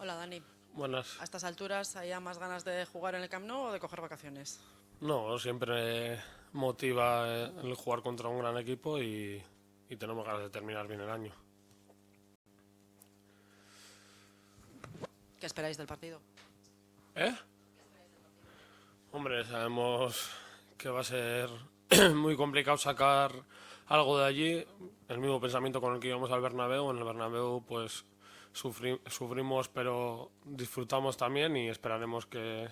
Hola, Dani. Buenas. ¿A estas alturas hay ya más ganas de jugar en el Camp Nou o de coger vacaciones? No, siempre motiva el jugar contra un gran equipo y tenemos ganas de terminar bien el año. ¿Qué esperáis del partido? ¿Eh? Hombre, sabemos que va a ser muy complicado sacar algo de allí. El mismo pensamiento con el que íbamos al Bernabéu. En el Bernabéu pues sufrimos pero disfrutamos también y esperaremos que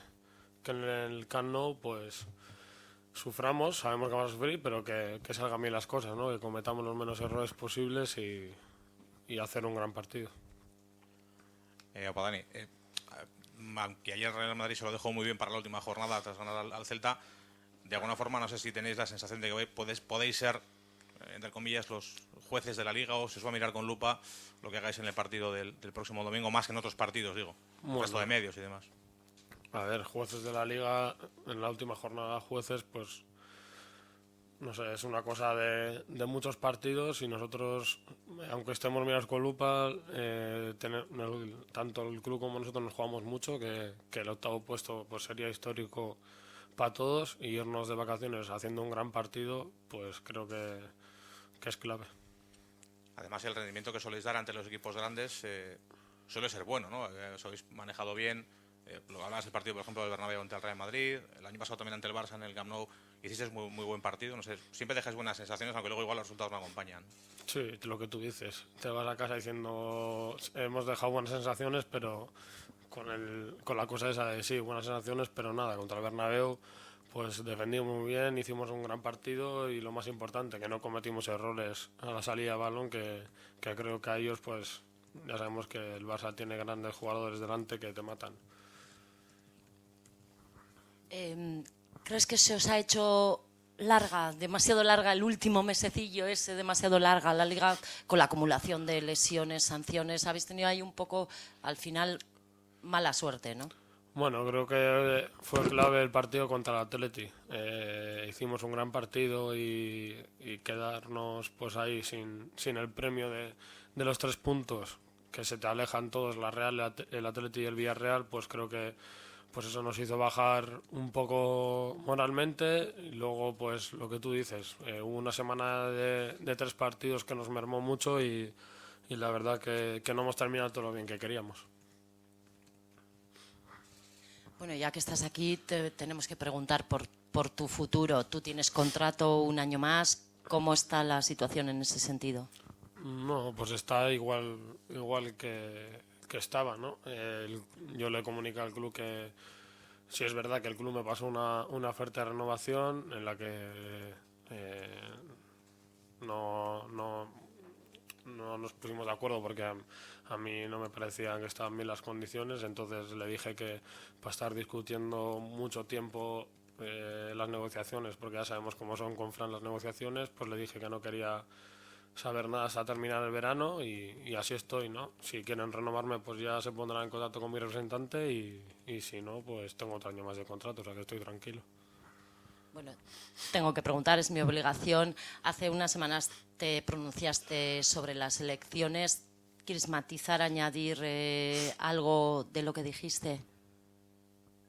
en el Camp Nou pues suframos, sabemos que vamos a sufrir, pero que salgan bien las cosas, ¿no? Que cometamos los menos errores posibles y hacer un gran partido. Opa, Dani, aunque ayer Real Madrid se lo dejó muy bien para la última jornada tras ganar al Celta, de alguna forma no sé si tenéis la sensación de que hoy podéis ser, entre comillas, los jueces de la Liga, o se os va a mirar con lupa lo que hagáis en el partido del próximo domingo, más que en otros partidos, digo, Bueno, resto de medios y demás. a ver, jueces de la Liga, en la última jornada jueces, pues no sé, es una cosa de muchos partidos y nosotros, aunque estemos mirados con lupa, tanto el club como nosotros nos jugamos mucho, que el octavo puesto pues sería histórico para todos y irnos de vacaciones haciendo un gran partido, pues creo que es clave. Además, el rendimiento que soléis dar ante los equipos grandes suele ser bueno, ¿no? Os habéis manejado bien. Lo hablabas del partido, por ejemplo, del Bernabéu ante el Real Madrid. El año pasado también ante el Barça en el Camp Nou. Hicisteis muy buen partido. No sé, siempre dejáis buenas sensaciones, aunque luego igual los resultados no acompañan. Sí, lo que tú dices. Te vas a casa diciendo hemos dejado buenas sensaciones, pero con la cosa esa de sí, buenas sensaciones, pero nada, contra el Bernabéu pues defendimos muy bien, hicimos un gran partido y lo más importante, que no cometimos errores a la salida de balón, que creo que a ellos pues ya sabemos que el Barça tiene grandes jugadores delante que te matan. ¿Crees que se os ha hecho demasiado larga el último mesecillo ese, demasiado larga la liga con la acumulación de lesiones, sanciones? Habéis tenido ahí un poco, al final, mala suerte, ¿no? Bueno, creo que fue clave el partido contra el Atleti. Hicimos un gran partido y quedarnos pues ahí sin el premio de los 3 puntos que se te alejan todos, la Real, el Atleti y el Villarreal, pues creo que pues eso nos hizo bajar un poco moralmente y luego pues lo que tú dices, hubo una semana de 3 partidos que nos mermó mucho y la verdad que no hemos terminado todo lo bien que queríamos. Bueno, ya que estás aquí, tenemos que preguntar por tu futuro. Tú tienes contrato un año más. ¿Cómo está la situación en ese sentido? No, pues está igual que estaba, ¿no? Yo le comuniqué al club que sí es verdad que el club me pasó una oferta de renovación en la que no, no, no nos pusimos de acuerdo porque a mí no me parecían que estaban bien las condiciones, entonces le dije que para estar discutiendo mucho tiempo las negociaciones, porque ya sabemos cómo son con Fran las negociaciones, pues le dije que no quería saber nada hasta terminar el verano y así estoy, ¿no? Si quieren renovarme pues ya se pondrán en contacto con mi representante y si no pues tengo otro año más de contrato, o sea que estoy tranquilo. Bueno, tengo que preguntar, es mi obligación. Hace unas semanas te pronunciaste sobre las elecciones. ¿Quieres matizar, añadir algo de lo que dijiste?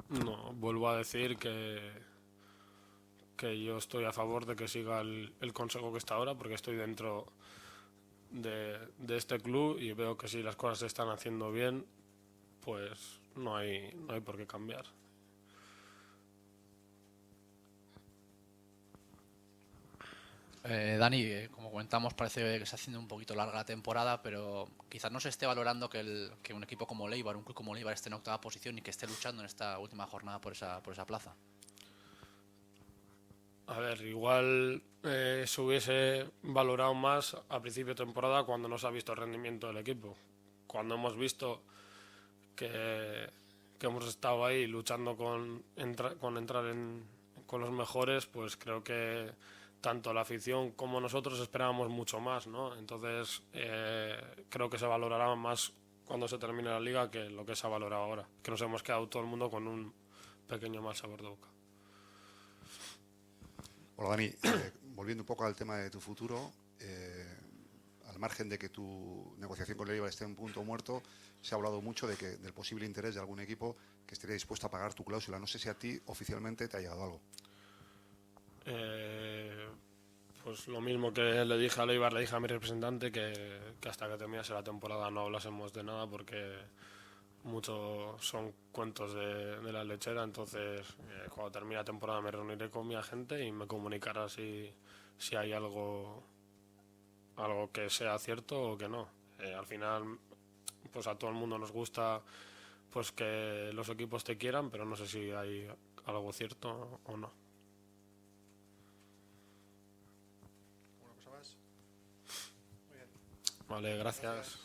No, vuelvo a decir que yo estoy a favor de que siga el consejo que está ahora porque estoy dentro de este club y veo que si las cosas se están haciendo bien pues no hay por qué cambiar. Dani, como comentamos, parece que se está haciendo un poquito larga la temporada, pero quizás no se esté valorando que un equipo como Leibar, un club como Leibar, esté en octava posición y que esté luchando en esta última jornada por esa plaza. A ver, igual se hubiese valorado más a principio de temporada cuando no se ha visto el rendimiento del equipo. Cuando hemos visto que hemos estado ahí luchando con entrar con los mejores, pues creo que tanto la afición como nosotros esperábamos mucho más, ¿no? Entonces creo que se valorará más cuando se termine la liga que lo que se ha valorado ahora, que nos hemos quedado todo el mundo con un pequeño mal sabor de boca. Hola Dani, volviendo un poco al tema de tu futuro, al margen de que tu negociación con el Eibar esté en punto muerto, se ha hablado mucho del posible interés de algún equipo que estaría dispuesto a pagar tu cláusula. No sé si a ti oficialmente te ha llegado algo. Pues lo mismo que le dije a Eibar, le dije a mi representante que hasta que terminase la temporada no hablásemos de nada porque muchos son cuentos de la lechera. Entonces cuando termine la temporada me reuniré con mi agente y me comunicará si hay algo que sea cierto o que no. Al final pues a todo el mundo nos gusta pues que los equipos te quieran, pero no sé si hay algo cierto o no. ¿Alguna cosa más? Muy bien. Vale, gracias.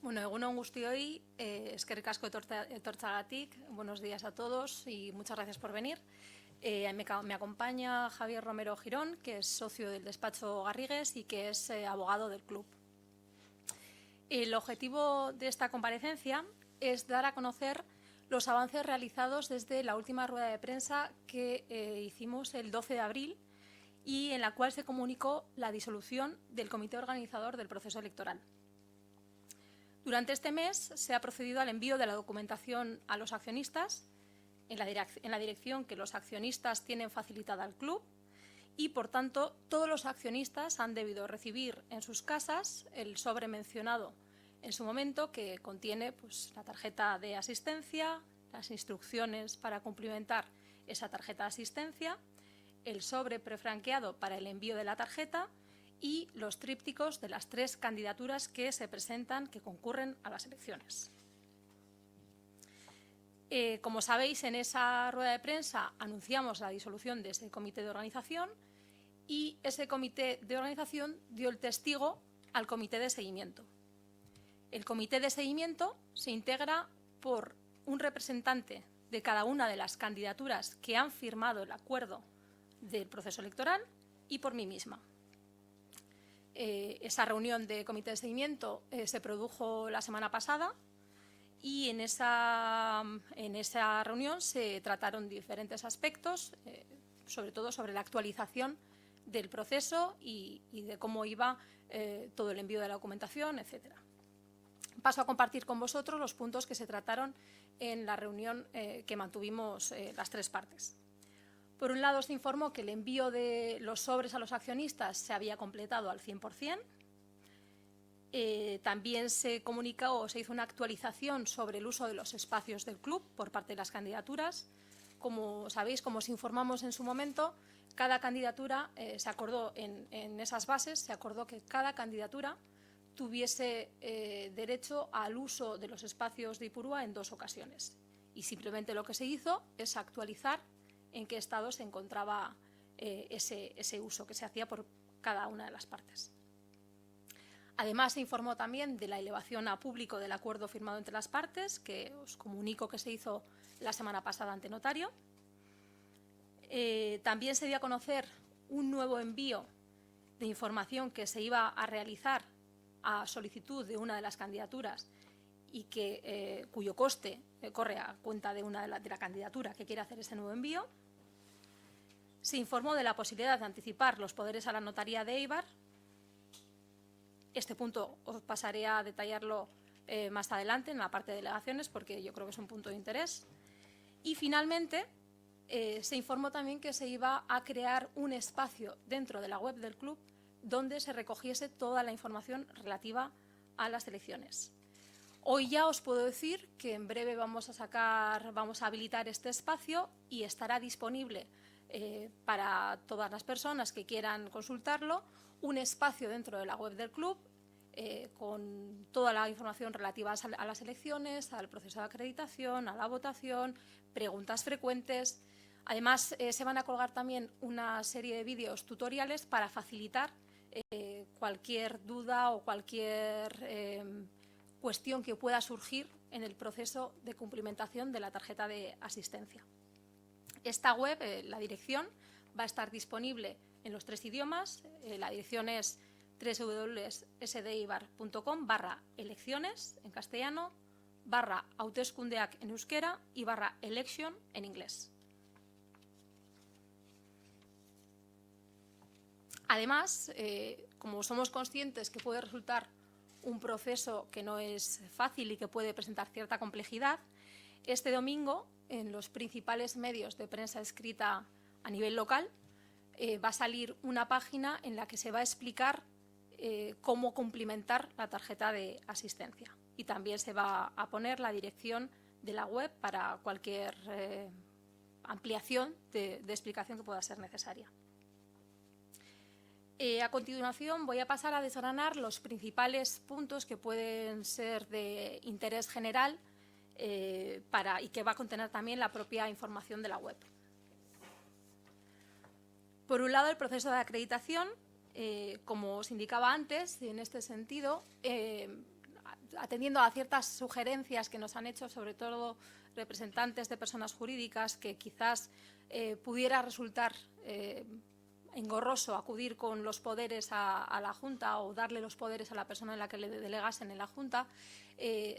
Bueno, egunon guztioi, eskerrik asko etortzagatik, buenos días a todos y muchas gracias por venir. Me acompaña Javier Romero Girón, que es socio del despacho Garrigues y que es abogado del club. El objetivo de esta comparecencia es dar a conocer los avances realizados desde la última rueda de prensa que hicimos el 12 de abril y en la cual se comunicó la disolución del comité organizador del proceso electoral. Durante este mes se ha procedido al envío de la documentación a los accionistas en la dirección que los accionistas tienen facilitada al club y, por tanto, todos los accionistas han debido recibir en sus casas el sobre mencionado en su momento, que contiene pues, la tarjeta de asistencia, las instrucciones para cumplimentar esa tarjeta de asistencia, el sobre prefranqueado para el envío de la tarjeta y los trípticos de las 3 candidaturas que se presentan, que concurren a las elecciones. Como sabéis, en esa rueda de prensa anunciamos la disolución de ese comité de organización y ese comité de organización dio el testigo al comité de seguimiento. El comité de seguimiento se integra por un representante de cada una de las candidaturas que han firmado el acuerdo del proceso electoral y por mí misma. Esa reunión de comité de seguimiento se produjo la semana pasada y en esa reunión se trataron diferentes aspectos, sobre todo sobre la actualización del proceso y de cómo iba todo el envío de la documentación, etcétera. Paso a compartir con vosotros los puntos que se trataron en la reunión que mantuvimos las 3 partes. Por un lado, se informó que el envío de los sobres a los accionistas se había completado al 100%. También se comunicó o se hizo una actualización sobre el uso de los espacios del club por parte de las candidaturas. Como sabéis, como os informamos en su momento, cada candidatura se acordó en esas bases, se acordó que cada candidatura tuviese derecho al uso de los espacios de Ipurúa en 2 ocasiones. Y simplemente lo que se hizo es actualizar en qué estado se encontraba ese uso que se hacía por cada una de las partes. Además, se informó también de la elevación a público del acuerdo firmado entre las partes, que os comunico que se hizo la semana pasada ante notario. También se dio a conocer un nuevo envío de información que se iba a realizar a solicitud de una de las candidaturas y cuyo coste corre a cuenta de la candidatura que quiere hacer ese nuevo envío. Se informó de la posibilidad de anticipar los poderes a la notaría de Eibar. Este punto os pasaré a detallarlo más adelante en la parte de delegaciones porque yo creo que es un punto de interés. Y finalmente se informó también que se iba a crear un espacio dentro de la web del club donde se recogiese toda la información relativa a las elecciones. Hoy ya os puedo decir que en breve vamos a habilitar este espacio y estará disponible para todas las personas que quieran consultarlo, un espacio dentro de la web del club con toda la información relativa a las elecciones, al proceso de acreditación, a la votación, preguntas frecuentes. Además, se van a colgar también una serie de vídeos tutoriales para facilitar cualquier duda o cualquier cuestión que pueda surgir en el proceso de cumplimentación de la tarjeta de asistencia. Esta web, la dirección, va a estar disponible en los 3 idiomas. La dirección es www.sdeibar.com/elecciones en castellano, /hauteskundeak en euskera y /election en inglés. Además, como somos conscientes que puede resultar un proceso que no es fácil y que puede presentar cierta complejidad, este domingo, en los principales medios de prensa escrita a nivel local, va a salir una página en la que se va a explicar cómo cumplimentar la tarjeta de asistencia. Y también se va a poner la dirección de la web para cualquier ampliación de explicación que pueda ser necesaria. A continuación voy a pasar a desgranar los principales puntos que pueden ser de interés general y que va a contener también la propia información de la web. Por un lado, el proceso de acreditación, como os indicaba antes, en este sentido, atendiendo a ciertas sugerencias que nos han hecho, sobre todo representantes de personas jurídicas, que quizás pudiera resultar engorroso acudir con los poderes a la Junta o darle los poderes a la persona en la que le delegasen en la Junta,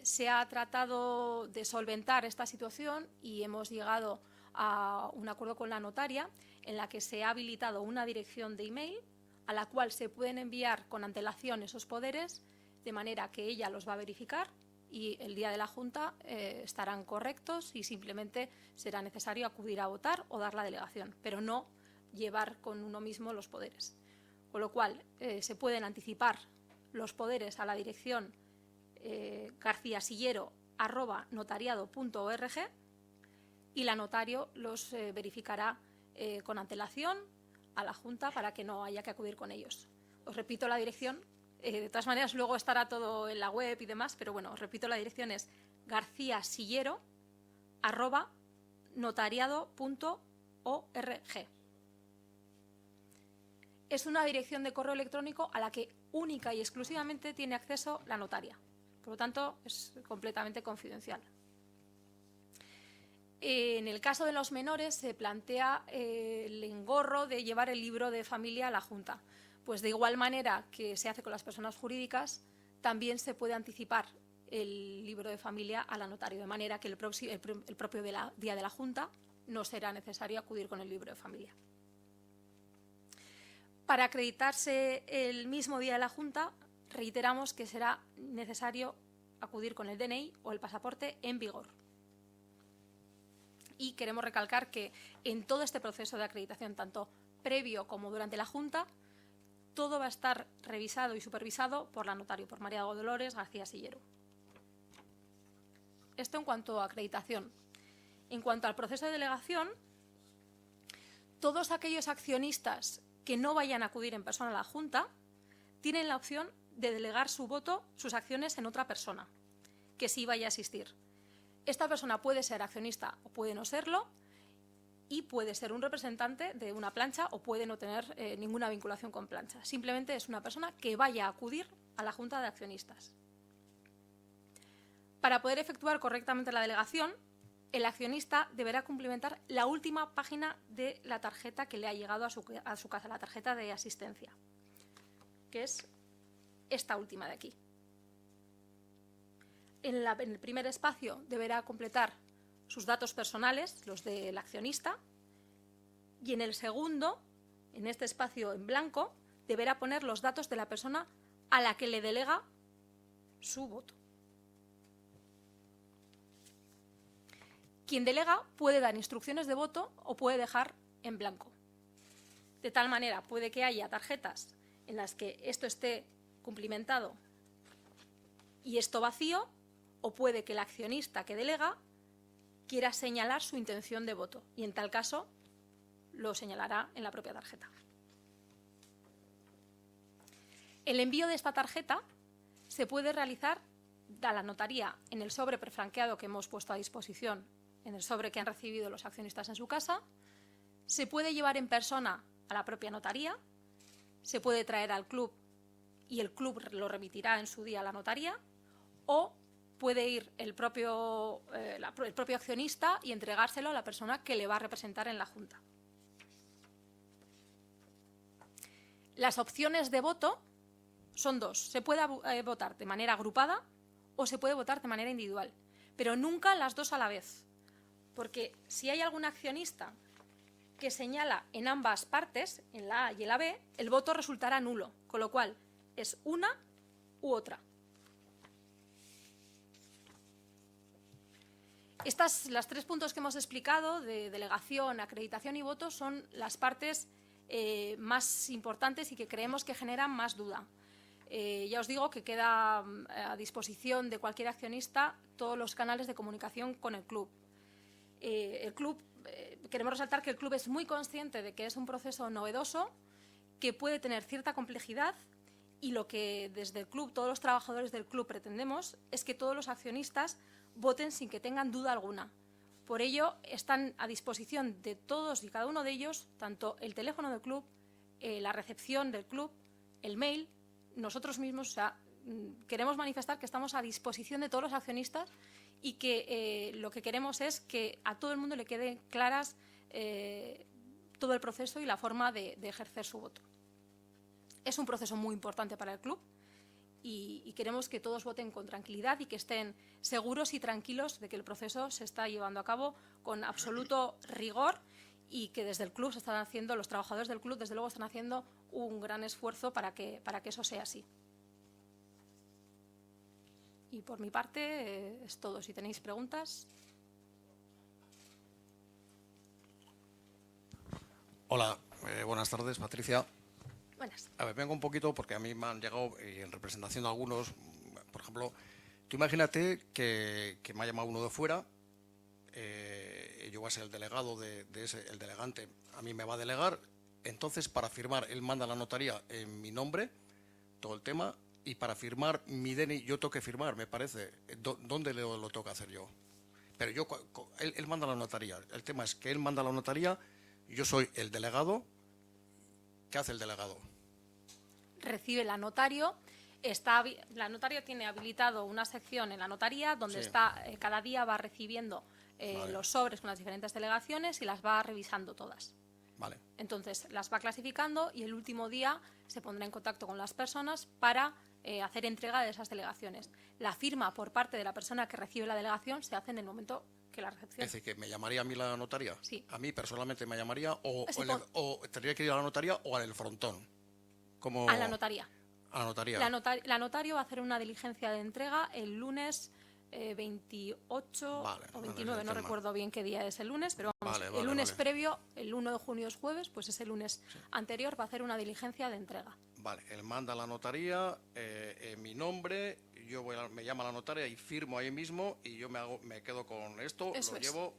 se ha tratado de solventar esta situación y hemos llegado a un acuerdo con la notaria en la que se ha habilitado una dirección de email a la cual se pueden enviar con antelación esos poderes, de manera que ella los va a verificar y el día de la Junta estarán correctos y simplemente será necesario acudir a votar o dar la delegación, pero no llevar con uno mismo los poderes. Con lo cual, se pueden anticipar los poderes a la dirección garciasillero@notariado.org y la notario los verificará con antelación a la Junta para que no haya que acudir con ellos. Os repito la dirección, de todas maneras luego estará todo en la web y demás, pero bueno, os repito, la dirección es garciasillero@notariado.org. Es una dirección de correo electrónico a la que única y exclusivamente tiene acceso la notaria. Por lo tanto, es completamente confidencial. En el caso de los menores se plantea el engorro de llevar el libro de familia a la Junta. Pues de igual manera que se hace con las personas jurídicas, también se puede anticipar el libro de familia a la notaria, de manera que el propio día de la Junta no será necesario acudir con el libro de familia. Para acreditarse el mismo día de la Junta, reiteramos que será necesario acudir con el DNI o el pasaporte en vigor. Y queremos recalcar que en todo este proceso de acreditación, tanto previo como durante la Junta, todo va a estar revisado y supervisado por la notario, por María Dolores García Sillero. Esto en cuanto a acreditación. En cuanto al proceso de delegación, todos aquellos accionistas que no vayan a acudir en persona a la Junta tienen la opción de delegar su voto, sus acciones en otra persona que sí vaya a asistir. Esta persona puede ser accionista o puede no serlo y puede ser un representante de una plancha o puede no tener ninguna vinculación con plancha. Simplemente es una persona que vaya a acudir a la Junta de Accionistas. Para poder efectuar correctamente la delegación, el accionista deberá cumplimentar la última página de la tarjeta que le ha llegado a su casa, la tarjeta de asistencia, que es esta última de aquí. En el primer espacio deberá completar sus datos personales, los del accionista, y en el segundo, en este espacio en blanco, deberá poner los datos de la persona a la que le delega su voto. Quien delega puede dar instrucciones de voto o puede dejar en blanco. De tal manera, puede que haya tarjetas en las que esto esté cumplimentado y esto vacío, o puede que el accionista que delega quiera señalar su intención de voto y en tal caso lo señalará en la propia tarjeta. El envío de esta tarjeta se puede realizar a la notaría en el sobre prefranqueado que hemos puesto a disposición, en el sobre que han recibido los accionistas en su casa, se puede llevar en persona a la propia notaría, se puede traer al club y el club lo remitirá en su día a la notaría, o puede ir el propio accionista y entregárselo a la persona que le va a representar en la Junta. Las opciones de voto son dos. Se puede votar de manera agrupada o se puede votar de manera individual, pero nunca las dos a la vez. Porque si hay algún accionista que señala en ambas partes, en la A y en la B, el voto resultará nulo, con lo cual es una u otra. Los tres puntos que hemos explicado de delegación, acreditación y voto son las partes más importantes y que creemos que generan más duda. Ya os digo que queda a disposición de cualquier accionista todos los canales de comunicación con el club. Queremos resaltar que el club es muy consciente de que es un proceso novedoso, que puede tener cierta complejidad y lo que desde el club, todos los trabajadores del club pretendemos es que todos los accionistas voten sin que tengan duda alguna. Por ello, están a disposición de todos y cada uno de ellos, tanto el teléfono del club, la recepción del club, el mail, nosotros mismos, o sea, queremos manifestar que estamos a disposición de todos los accionistas y que lo que queremos es que a todo el mundo le quede claras todo el proceso y la forma de ejercer su voto. Es un proceso muy importante para el club y queremos que todos voten con tranquilidad y que estén seguros y tranquilos de que el proceso se está llevando a cabo con absoluto rigor y que desde el club se están haciendo, los trabajadores del club desde luego están haciendo un gran esfuerzo para que eso sea así. Y por mi parte es todo. Si tenéis preguntas. Hola, buenas tardes, Patricia. Buenas. A ver, vengo un poquito porque a mí me han llegado, en representación de algunos, por ejemplo, tú imagínate que me ha llamado uno de fuera, yo voy a ser el delegado de ese, el delegante a mí me va a delegar, entonces para firmar él manda a la notaría en mi nombre, todo el tema, y para firmar mi DNI yo tengo que firmar, me parece, ¿dónde lo tengo que hacer yo? Pero yo, él manda a la notaría, el tema es que él manda a la notaría, yo soy el delegado. ¿Qué hace el delegado? Recibe la notario. La notario tiene habilitado una sección en la notaría donde Sí. está cada día va recibiendo Vale. los sobres con las diferentes delegaciones y las va revisando todas. Vale, Entonces las va clasificando y el último día se pondrá en contacto con las personas para hacer entrega de esas delegaciones. La firma por parte de la persona que recibe la delegación se hace en el momento que la recepciona. es decir, que me llamaría a mí la notaría. Sí. A mí personalmente me llamaría Sí, o tendría que ir a la notaría o al frontón. Como A la notaría. A la notaría. La notario va a hacer una diligencia de entrega el lunes 28 Vale, o vale, 29, el no tema. recuerdo bien qué día es el lunes, pero vamos, Vale, el vale, lunes vale. previo, el 1 de junio es jueves, pues ese lunes anterior va a hacer una diligencia de entrega. Vale, él manda a la notaría mi nombre, me llama a la notaria y firmo ahí mismo y yo me quedo con esto, Eso lo es. llevo,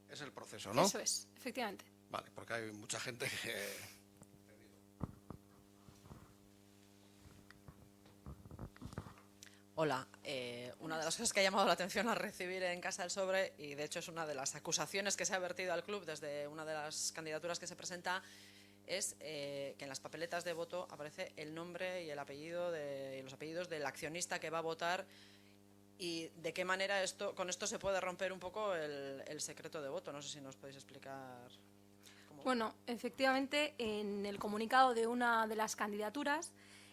es el proceso, ¿no? Eso es, efectivamente. Vale, porque hay mucha gente que... Hola, una de las cosas que ha llamado la atención al recibir en casa el sobre, y de hecho es una de las acusaciones que se ha vertido al club desde una de las candidaturas que se presenta, es que en las papeletas de voto aparece el nombre y el apellido y los apellidos del accionista que va a votar, y de qué manera con esto se puede romper un poco el secreto de voto. No sé si nos podéis explicar cómo. Bueno, efectivamente, en el comunicado de una de las candidaturas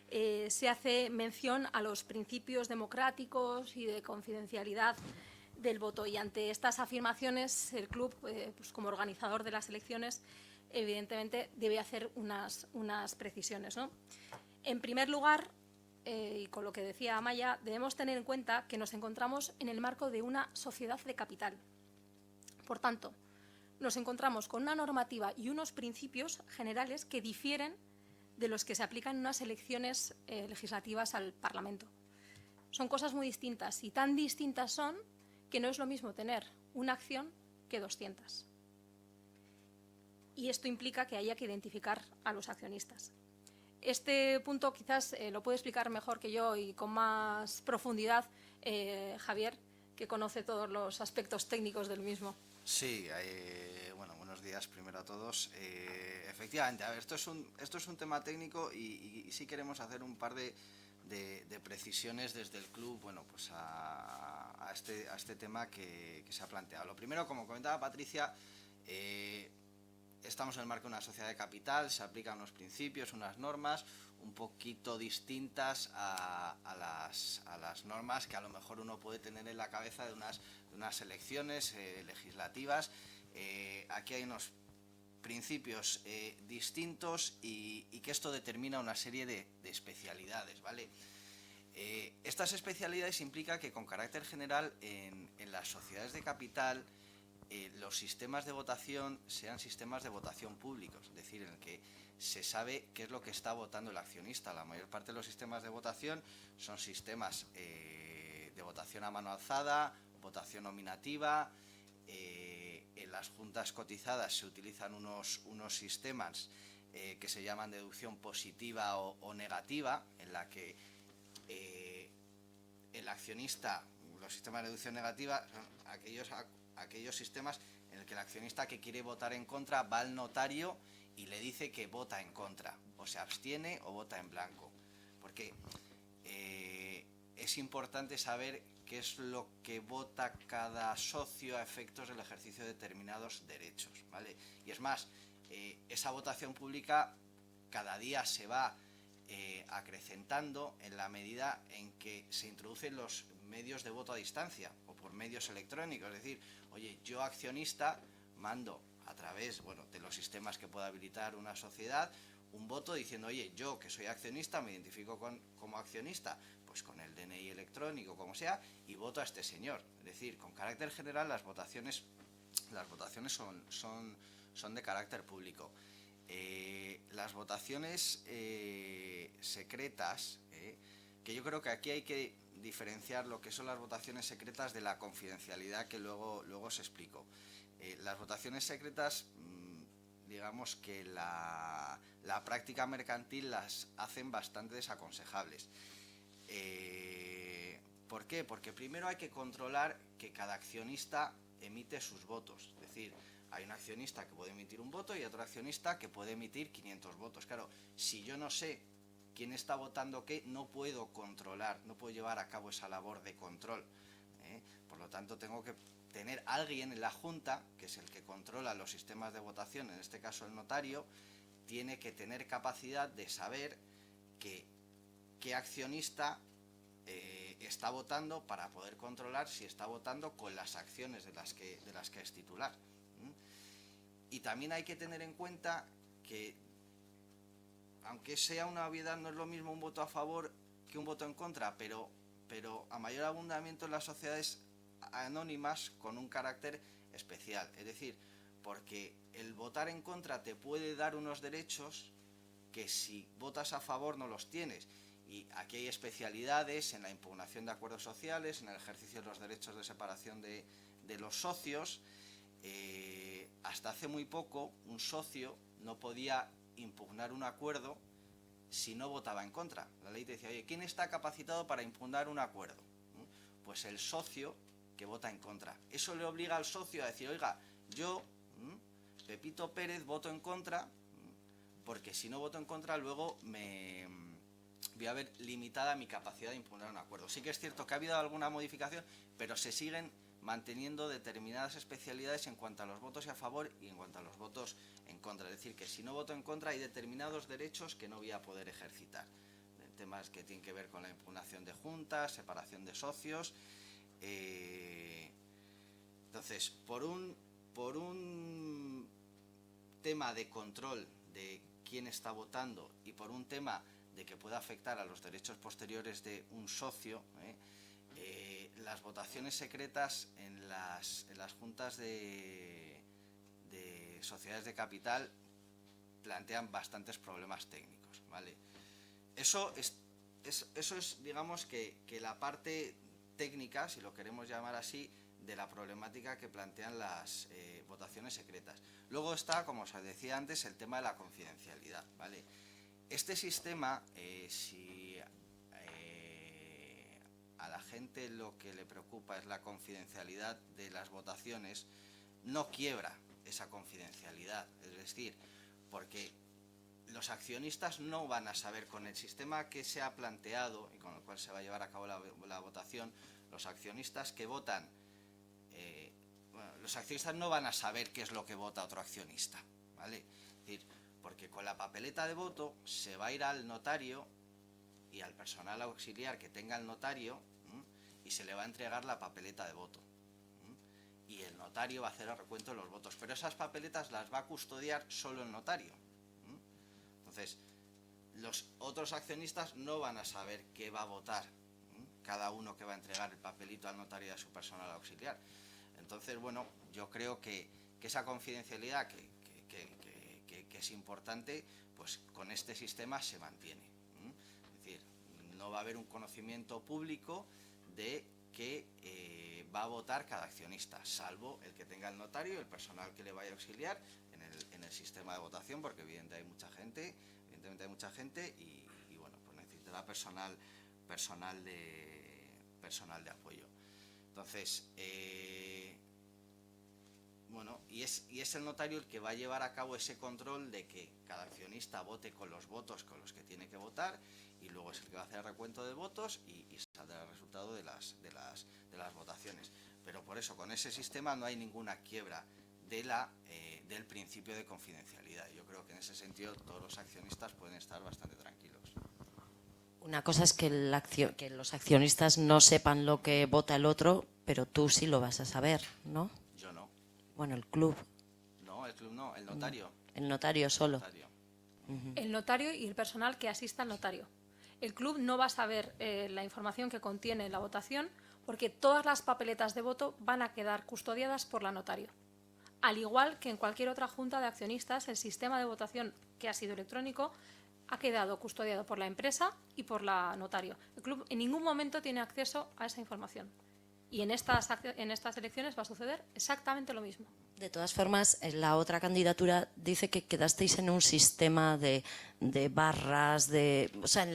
se hace mención a los principios democráticos y de confidencialidad del voto. Y ante estas afirmaciones, el club, pues como organizador de las elecciones, evidentemente debe hacer unas precisiones, ¿no? En primer lugar, y con lo que decía Amaya, debemos tener en cuenta que nos encontramos en el marco de una sociedad de capital. Por tanto, nos encontramos con una normativa y unos principios generales que difieren de los que se aplican en unas elecciones legislativas al Parlamento. Son cosas muy distintas y tan distintas son que no es lo mismo tener una acción que 200. Y esto implica que haya que identificar a los accionistas. Este punto quizás lo puede explicar mejor que yo y con más profundidad Javier, que conoce todos los aspectos técnicos del mismo. Sí, bueno, buenos días primero a todos. Efectivamente, a ver, esto es un tema técnico y sí queremos hacer un par de precisiones desde el club, bueno, pues a este tema que se ha planteado. Lo primero, como comentaba Patricia, estamos en el marco de una sociedad de capital, se aplican unos principios, unas normas un poquito distintas a las normas que a lo mejor uno puede tener en la cabeza de unas elecciones legislativas. Aquí hay unos principios distintos y que esto determina una serie de especialidades, ¿vale? Estas especialidades implican que con carácter general en las sociedades de capital los sistemas de votación sean sistemas de votación públicos, es decir, en el que se sabe qué es lo que está votando el accionista. La mayor parte de los sistemas de votación son sistemas de votación a mano alzada, votación nominativa. En las juntas cotizadas se utilizan unos sistemas que se llaman deducción positiva o negativa, en la que el accionista, los sistemas de deducción negativa son aquellos sistemas en el que el accionista que quiere votar en contra va al notario y le dice que vota en contra, o se abstiene o vota en blanco. Porque es importante saber qué es lo que vota cada socio a efectos del ejercicio de determinados derechos, ¿vale? Y es más, esa votación pública cada día se va acrecentando en la medida en que se introducen los medios de voto a distancia o por medios electrónicos. Es decir, oye, yo accionista mando a través, bueno, de los sistemas que pueda habilitar una sociedad un voto diciendo, oye, yo que soy accionista me identifico como accionista, pues con el DNI electrónico, como sea, y voto a este señor. Es decir, con carácter general las votaciones son de carácter público. Las votaciones secretas, que yo creo que aquí hay que diferenciar lo que son las votaciones secretas de la confidencialidad, que luego os explico. Las votaciones secretas, digamos que la práctica mercantil las hacen bastante desaconsejables. ¿Por qué? Porque primero hay que controlar que cada accionista emite sus votos. Es decir, hay un accionista que puede emitir un voto y otro accionista que puede emitir 500 votos. Claro, si yo no sé quién está votando qué, no puedo controlar, no puedo llevar a cabo esa labor de control. Por lo tanto, tengo que tener alguien en la Junta, que es el que controla los sistemas de votación, en este caso el notario, tiene que tener capacidad de saber qué accionista está votando para poder controlar si está votando con las acciones de las que es titular. Y también hay que tener en cuenta que, aunque sea una obviedad, no es lo mismo un voto a favor que un voto en contra, pero a mayor abundamiento en las sociedades anónimas con un carácter especial. Es decir, porque el votar en contra te puede dar unos derechos que si votas a favor no los tienes. Y aquí hay especialidades en la impugnación de acuerdos sociales, en el ejercicio de los derechos de separación de los socios. Hasta hace muy poco un socio no podía impugnar un acuerdo si no votaba en contra. La ley te decía, oye, ¿quién está capacitado para impugnar un acuerdo? Pues el socio que vota en contra. Eso le obliga al socio a decir, oiga, yo, Pepito Pérez, voto en contra, porque si no voto en contra luego voy a ver limitada mi capacidad de impugnar un acuerdo. Sí que es cierto que ha habido alguna modificación, pero se siguen manteniendo determinadas especialidades en cuanto a los votos a favor y en cuanto a los votos en contra. Es decir, que si no voto en contra hay determinados derechos que no voy a poder ejercitar. Temas que tienen que ver con la impugnación de juntas, separación de socios. Entonces, por un tema de control de quién está votando y por un tema de que pueda afectar a los derechos posteriores de un socio, las votaciones secretas en las juntas de sociedades de capital plantean bastantes problemas técnicos, ¿vale? Eso es, digamos, que la parte técnica, si lo queremos llamar así, de la problemática que plantean las votaciones secretas. Luego está, como os decía antes, el tema de la confidencialidad, ¿vale? Este sistema, si a la gente lo que le preocupa es la confidencialidad de las votaciones, no quiebra esa confidencialidad. Es decir, porque los accionistas no van a saber, con el sistema que se ha planteado y con el cual se va a llevar a cabo la votación, los accionistas que votan, los accionistas no van a saber qué es lo que vota otro accionista, ¿vale? Es decir, porque con la papeleta de voto se va a ir al notario y al personal auxiliar que tenga el notario, y se le va a entregar la papeleta de voto. Y el notario va a hacer el recuento de los votos, pero esas papeletas las va a custodiar solo el notario. Entonces, los otros accionistas no van a saber qué va a votar cada uno que va a entregar el papelito al notario y a su personal auxiliar. Entonces, bueno, yo creo que esa confidencialidad que es importante, pues con este sistema se mantiene. Es decir, no va a haber un conocimiento público de que va a votar cada accionista, salvo el que tenga el notario y el personal que le vaya a auxiliar en el sistema de votación, porque evidentemente hay mucha gente y bueno, pues necesitará personal de apoyo. Entonces, bueno, y es el notario el que va a llevar a cabo ese control de que cada accionista vote con los votos con los que tiene que votar y luego es el que va a hacer el recuento de votos y saldrá el resultado de las votaciones. Pero por eso, con ese sistema no hay ninguna quiebra del principio de confidencialidad. Yo creo que en ese sentido todos los accionistas pueden estar bastante tranquilos. Una cosa es que los accionistas no sepan lo que vota el otro, pero tú sí lo vas a saber, ¿no? Yo no. Bueno, el club. No, el club no, el notario. El notario solo. El notario y el personal que asista al notario. El club no va a saber la información que contiene la votación porque todas las papeletas de voto van a quedar custodiadas por la notario. Al igual que en cualquier otra junta de accionistas, el sistema de votación que ha sido electrónico ha quedado custodiado por la empresa y por la notario. El club en ningún momento tiene acceso a esa información. Y en estas elecciones va a suceder exactamente lo mismo. De todas formas, la otra candidatura dice que quedasteis en un sistema de barras, o sea,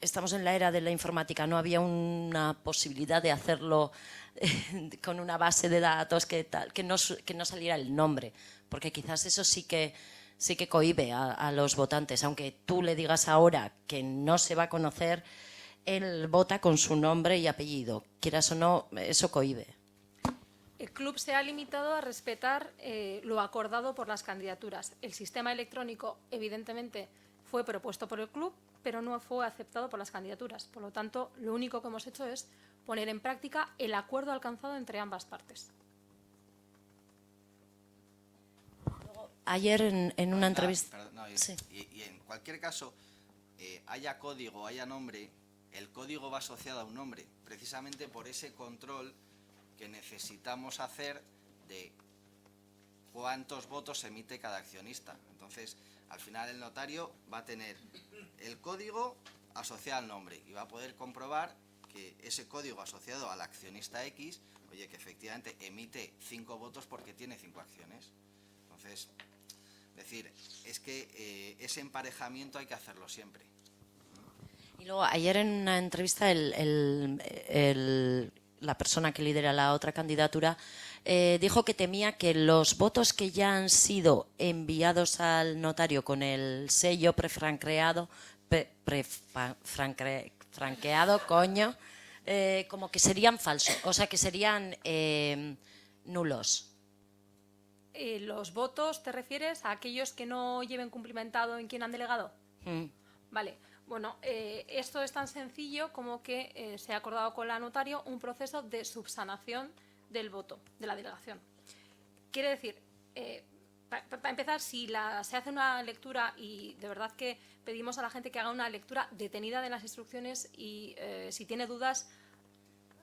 estamos en la era de la informática, no había una posibilidad de hacerlo con una base de datos que no saliera el nombre, porque quizás eso sí que cohíbe a los votantes, aunque tú le digas ahora que no se va a conocer, él vota con su nombre y apellido, quieras o no, eso cohíbe. El club se ha limitado a respetar lo acordado por las candidaturas. El sistema electrónico, evidentemente, fue propuesto por el club, pero no fue aceptado por las candidaturas. Por lo tanto, lo único que hemos hecho es poner en práctica el acuerdo alcanzado entre ambas partes. Ayer en una entrevista... Perdón, no, sí. y en cualquier caso, haya código, haya nombre, el código va asociado a un nombre, precisamente por ese control que necesitamos hacer de cuántos votos emite cada accionista. Entonces, al final el notario va a tener el código asociado al nombre y va a poder comprobar que ese código asociado al accionista X, oye, que efectivamente emite 5 votos porque tiene 5 acciones. Entonces, decir, es que ese emparejamiento hay que hacerlo siempre. Y luego, ayer en una entrevista, la persona que lidera la otra candidatura dijo que temía que los votos que ya han sido enviados al notario con el sello prefranqueado, como que serían falsos, o sea, que serían nulos. ¿Los votos te refieres a aquellos que no lleven cumplimentado en quién han delegado? Vale. Bueno, esto es tan sencillo como que se ha acordado con la notario un proceso de subsanación del voto, de la delegación. Quiere decir, para empezar, si se hace una lectura, y de verdad que pedimos a la gente que haga una lectura detenida de las instrucciones y si tiene dudas,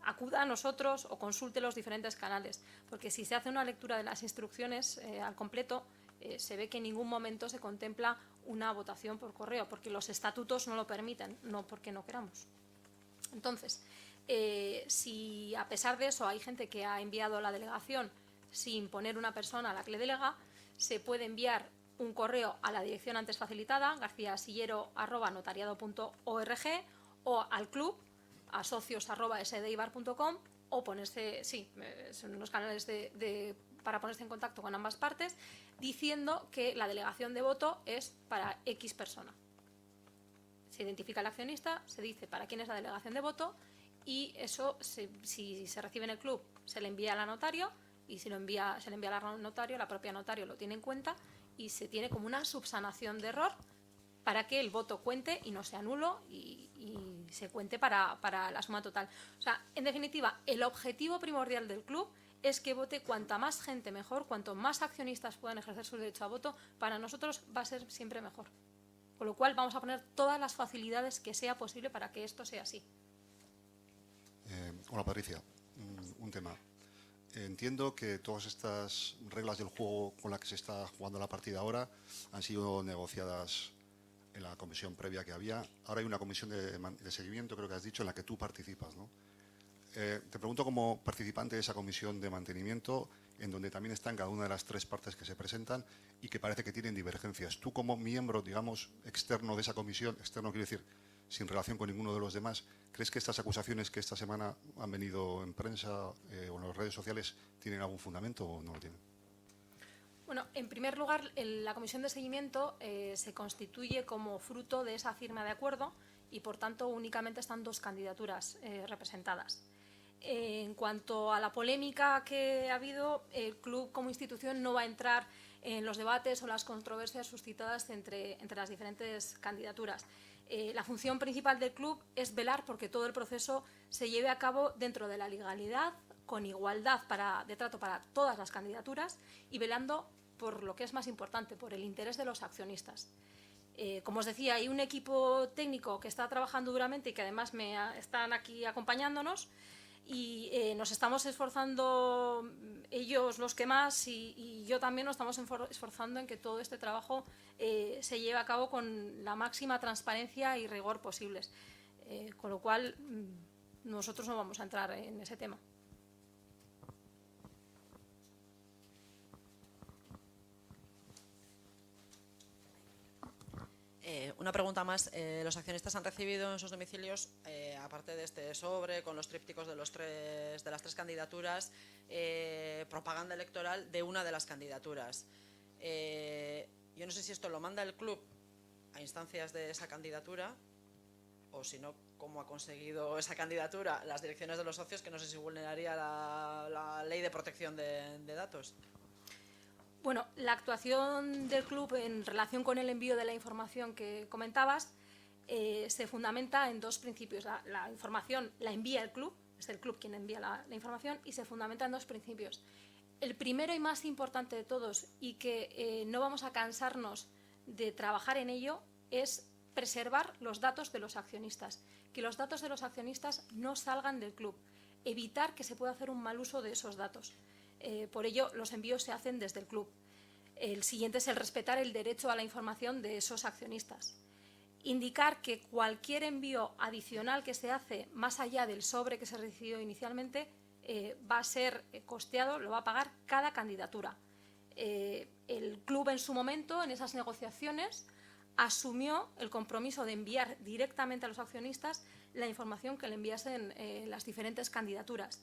acuda a nosotros o consulte los diferentes canales, porque si se hace una lectura de las instrucciones al completo, se ve que en ningún momento se contempla una votación por correo, porque los estatutos no lo permiten, no porque no queramos. Entonces, si a pesar de eso hay gente que ha enviado la delegación sin poner una persona a la que le delega, se puede enviar un correo a la dirección antes facilitada, garciasillero@notariado.org, o al club, a socios@sdeibar.com, o ponerse, son unos canales para ponerse en contacto con ambas partes, diciendo que la delegación de voto es para X persona. Se identifica el accionista, se dice para quién es la delegación de voto y eso, si se recibe en el club, se le envía al notario y si se le envía al notario, la propia notario lo tiene en cuenta y se tiene como una subsanación de error para que el voto cuente y no sea nulo y se cuente para la suma total. O sea, en definitiva, el objetivo primordial del club es que vote cuanta más gente mejor, cuanto más accionistas puedan ejercer su derecho a voto, para nosotros va a ser siempre mejor. Con lo cual vamos a poner todas las facilidades que sea posible para que esto sea así. Hola Patricia, un tema. Entiendo que todas estas reglas del juego con las que se está jugando la partida ahora han sido negociadas en la comisión previa que había. Ahora hay una comisión de seguimiento, creo que has dicho, en la que tú participas, ¿no? Te pregunto como participante de esa comisión de mantenimiento, en donde también están cada una de las 3 partes que se presentan y que parece que tienen divergencias. Tú como miembro, digamos, externo de esa comisión, externo quiere decir sin relación con ninguno de los demás, ¿crees que estas acusaciones que esta semana han venido en prensa o en las redes sociales tienen algún fundamento o no lo tienen? Bueno, en primer lugar, la comisión de seguimiento se constituye como fruto de esa firma de acuerdo y por tanto únicamente están 2 candidaturas representadas. En cuanto a la polémica que ha habido, el club como institución no va a entrar en los debates o las controversias suscitadas entre las diferentes candidaturas. La función principal del club es velar porque todo el proceso se lleve a cabo dentro de la legalidad, con igualdad de trato para todas las candidaturas y velando por lo que es más importante, por el interés de los accionistas. Como os decía, hay un equipo técnico que está trabajando duramente y que además están aquí acompañándonos y nos estamos esforzando, ellos los que más y yo también nos estamos esforzando en que todo este trabajo se lleve a cabo con la máxima transparencia y rigor posibles. Con lo cual, nosotros no vamos a entrar en ese tema. Una pregunta más. ¿Los accionistas han recibido en sus domicilios, aparte de este sobre con los trípticos de las 3 candidaturas, propaganda electoral de una de las candidaturas? Yo no sé si esto lo manda el club a instancias de esa candidatura o si no, cómo ha conseguido esa candidatura las direcciones de los socios, que no sé si vulneraría la ley de protección de datos. Bueno, la actuación del club en relación con el envío de la información que comentabas se fundamenta en 2 principios. La información la envía el club, es el club quien envía la información, y se fundamenta en 2 principios. El primero y más importante de todos, y que no vamos a cansarnos de trabajar en ello, es preservar los datos de los accionistas, que los datos de los accionistas no salgan del club, evitar que se pueda hacer un mal uso de esos datos. Por ello, los envíos se hacen desde el club. El siguiente es el respetar el derecho a la información de esos accionistas. Indicar que cualquier envío adicional que se hace más allá del sobre que se recibió inicialmente va a ser costeado, lo va a pagar cada candidatura. El club en su momento, en esas negociaciones, asumió el compromiso de enviar directamente a los accionistas la información que le enviasen las diferentes candidaturas.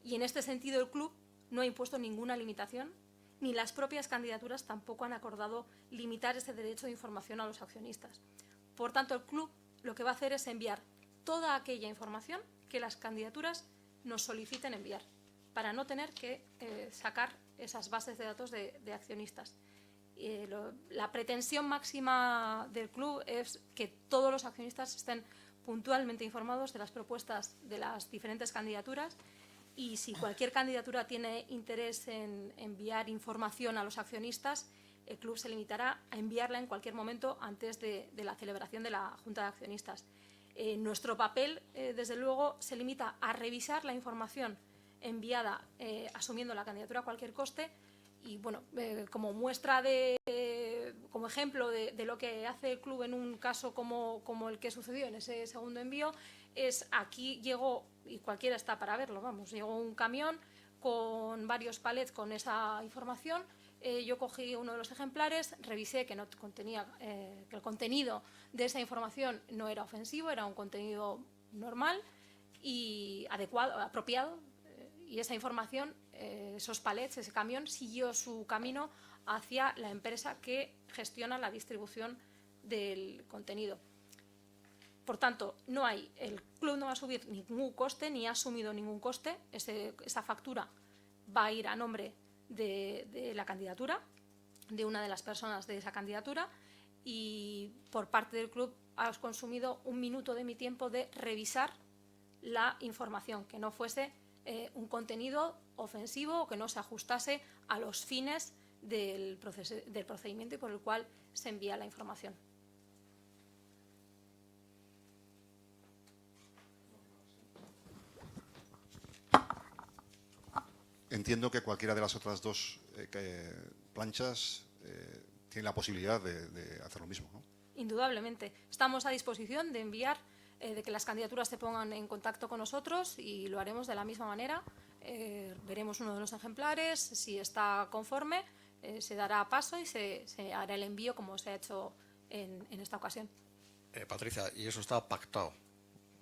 Y en este sentido el club no ha impuesto ninguna limitación, ni las propias candidaturas tampoco han acordado limitar ese derecho de información a los accionistas. Por tanto, el club lo que va a hacer es enviar toda aquella información que las candidaturas nos soliciten enviar, para no tener que sacar esas bases de datos de accionistas. La pretensión máxima del club es que todos los accionistas estén puntualmente informados de las propuestas de las diferentes candidaturas. Y si cualquier candidatura tiene interés en enviar información a los accionistas, el club se limitará a enviarla en cualquier momento antes de la celebración de la Junta de Accionistas. Nuestro papel, desde luego, se limita a revisar la información enviada asumiendo la candidatura a cualquier coste y, bueno, como muestra como ejemplo de lo que hace el club en un caso como el que sucedió en ese segundo envío, aquí llegó, y cualquiera está para verlo, vamos, llegó un camión con varios palets con esa información. Yo cogí uno de los ejemplares, revisé que que el contenido de esa información no era ofensivo, era un contenido normal y adecuado, apropiado, y esa información, esos palets, ese camión, siguió su camino hacia la empresa que gestiona la distribución del contenido. Por tanto, el club no va a subir ningún coste, ni ha asumido ningún coste. Esa factura va a ir a nombre de la candidatura, de una de las personas de esa candidatura, y por parte del club ha consumido 1 minuto de mi tiempo de revisar la información, que no fuese un contenido ofensivo o que no se ajustase a los fines del procedimiento y por el cual se envía la información. Entiendo que cualquiera de las otras 2 planchas tiene la posibilidad de hacer lo mismo, ¿no? Indudablemente. Estamos a disposición de enviar, de que las candidaturas se pongan en contacto con nosotros y lo haremos de la misma manera. Veremos uno de los ejemplares, si está conforme, se dará paso y se hará el envío como se ha hecho en esta ocasión. Patricia, y eso está pactado.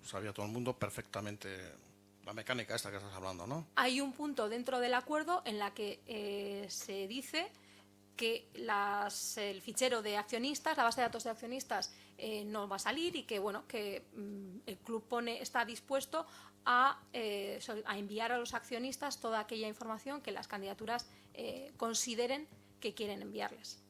Sabía todo el mundo perfectamente la mecánica esta que estás hablando, ¿no? Hay un punto dentro del acuerdo en la que se dice que el fichero de accionistas, la base de datos de accionistas no va a salir y que, bueno, que el club está dispuesto a enviar a los accionistas toda aquella información que las candidaturas consideren que quieren enviarles.